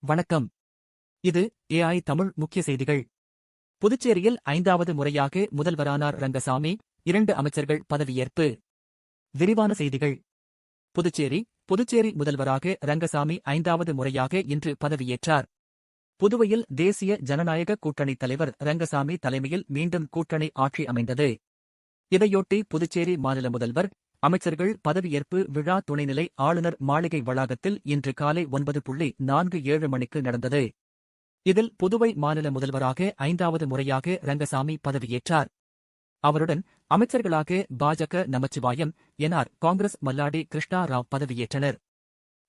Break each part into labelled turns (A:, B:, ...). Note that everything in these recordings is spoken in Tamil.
A: வணக்கம். இது ஏஐ தமிழ் முக்கிய செய்திகள். புதுச்சேரியில் 5வது முறையாக முதல்வரானார் ரங்கசாமி, 2 அமைச்சர்கள் பதவியேற்பு. விரிவான செய்திகள். புதுச்சேரி முதல்வராக ரங்கசாமி 5வது முறையாக இன்று பதவியேற்றார். புதுவையில் தேசிய ஜனநாயக கூட்டணி தலைவர் ரங்கசாமி தலைமையில் மீண்டும் கூட்டணி ஆட்சி அமைந்தது. இதையொட்டி புதுச்சேரி மாநில முதல்வர், அமைச்சர்கள் பதவியேற்பு விழா துணைநிலை ஆளுநர் மாளிகை வளாகத்தில் இன்று காலை 9:47 மணிக்கு நடந்தது. இதில் புதுவை மாநில முதல்வராக 5வது முறையாக ரங்கசாமி பதவியேற்றார். அவருடன் அமைச்சர்களாக பாஜக நமச்சிவாயம், என்ஆர் காங்கிரஸ் மல்லாடி கிருஷ்ணா ராவ் பதவியேற்றனர்.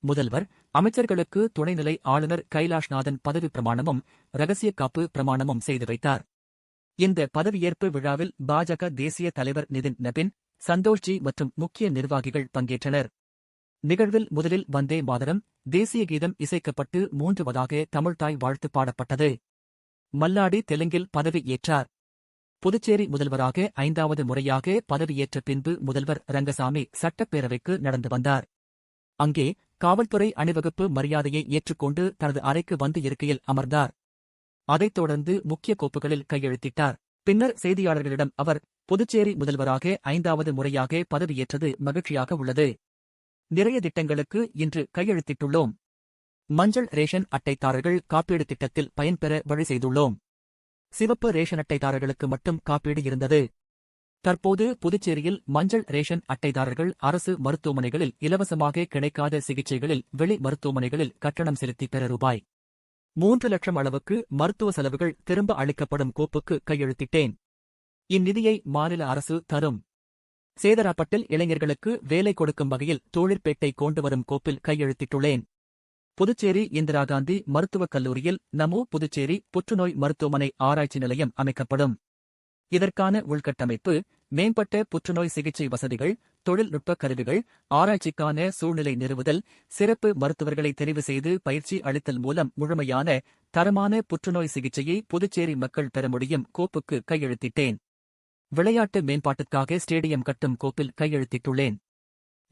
A: முதல்வர், அமைச்சர்களுக்கு துணைநிலை ஆளுநர் கைலாஷ்நாதன் பதவி பிரமாணமும், ரகசிய காப்பு பிரமாணமும் செய்து வைத்தார். இந்த பதவியேற்பு விழாவில் பாஜக தேசிய தலைவர் நிதின் நபின், சந்தோஷ்ஜி மற்றும் முக்கிய நிர்வாகிகள் பங்கேற்றனர். நிகழ்வில் முதலில் வந்தே மாதரம் தேசிய கீதம் இசைக்கப்பட்டு 3வதாக தமிழ்தாய் வாழ்த்து பாடப்பட்டது. மல்லாடி தெலுங்கில் பதவி ஏற்றார். புதுச்சேரி முதல்வராக 5வது முறையாக பதவியேற்ற பின்பு முதல்வர் ரங்கசாமி சட்டப்பேரவைக்கு நடந்து வந்தார். அங்கே காவல்துறை அணிவகுப்பு மரியாதையை ஏற்றுக்கொண்டு தனது அறைக்கு வந்து இருக்கையில் அமர்ந்தார். அதைத் தொடர்ந்து முக்கிய கோப்புகளில் கையெழுத்திட்டார். பின்னர் செய்தியாளர்களிடம் அவர், புதுச்சேரி முதல்வராக 5வது முறையாக பதவியேற்றது மகிழ்ச்சியாக உள்ளது. நிறைய திட்டங்களுக்கு இன்று கையெழுத்திட்டுள்ளோம். மஞ்சள் ரேஷன் அட்டைதாரர்கள் காப்பீடு திட்டத்தில் பயன்பெற வழி செய்துள்ளோம். சிவப்பு ரேஷன் அட்டைதாரர்களுக்கு மட்டும் காப்பீடு இருந்தது. தற்போது புதுச்சேரியில் மஞ்சள் ரேஷன் அட்டைதாரர்கள் அரசு மருத்துவமனைகளில் இலவசமாக கிடைக்காத சிகிச்சைகளில் வெளி மருத்துவமனைகளில் கட்டணம் செலுத்தி பெற ரூபாய் 3 லட்சம் அளவுக்கு மருத்துவ செலவுகள் திரும்ப அளிக்கப்படும் கோப்புக்கு கையெழுத்திட்டேன். இந்நிதியை மாநில அரசு தரும். சேதராப்பட்டில் இளைஞர்களுக்கு வேலை கொடுக்கும் வகையில் தொழிற்பேட்டை கொண்டு வரும் கோப்பில் கையெழுத்திட்டுள்ளேன். புதுச்சேரி இந்திரா காந்தி மருத்துவக் கல்லூரியில் நமோ புதுச்சேரி புற்றுநோய் மருத்துவமனை ஆராய்ச்சி நிலையம் அமைக்கப்படும். இதற்கான உள்கட்டமைப்பு, மேம்பட்ட புற்றுநோய் சிகிச்சை வசதிகள், தொழில்நுட்ப கருவிகள், ஆராய்ச்சிக்கான சூழ்நிலை நிறுவுதல், சிறப்பு மருத்துவர்களை தெரிவு செய்து பயிற்சி அளித்தல் மூலம் முழுமையான, தரமான புற்றுநோய் சிகிச்சையை புதுச்சேரி மக்கள் பெற முடியும் கோப்புக்கு கையெழுத்திட்டேன். விளையாட்டு மேம்பாட்டுக்காக ஸ்டேடியம் கட்டும் கோப்பில் கையெழுத்திட்டுள்ளேன்.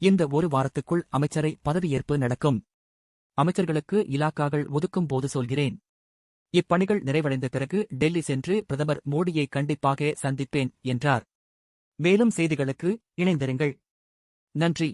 A: இந்த ஒரு வாரத்துக்குள் அமைச்சரை பதவியேற்பு நடக்கும். அமைச்சர்களுக்கு இலாக்காக்கள் ஒதுக்கும் போது சொல்கிறேன். இப்பணிகள் நிறைவடைந்த பிறகு டெல்லி சென்று பிரதமர் மோடியை கண்டிப்பாக சந்திப்பேன் என்றார். மேலும் செய்திகளுக்கு இணைந்திருங்கள். நன்றி.